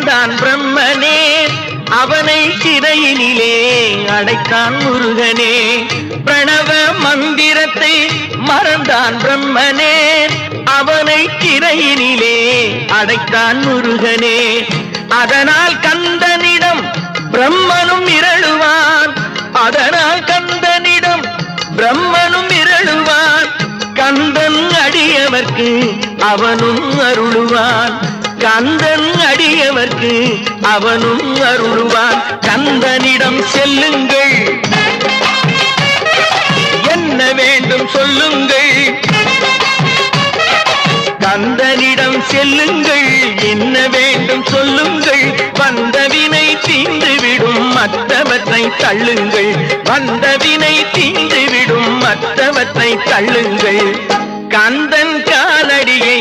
வந்தான் பிரம்மனே, அவனை சிறையினிலே அடைத்தான் முருகனே. பிரணவ மந்திரத்தை மறந்தான் பிரம்மனே, அவனை சிறையினிலே அடைத்தான் முருகனே. அதனால் கந்தனிடம் பிரம்மனும் மிரளுவான், அதனால் கந்தனிடம் பிரம்மனும் மிரளுவான். கந்தன் அடியவர்க்கு அவனும் அருளுவான், கந்தன் அடியவர்க்கு அவனும் அருளுவான். கந்தனிடம் செல்லுங்கள், என்ன வேண்டும் சொல்லுங்கள். கந்தனிடம் செல்லுங்கள், என்ன வேண்டும் சொல்லுங்கள். வந்தவினை தீர்ந்துவிடும் மற்றவற்றை தள்ளுங்கள், வந்தவினை தீர்ந்துவிடும் மற்றவற்றை தள்ளுங்கள். கந்தன் காலடியை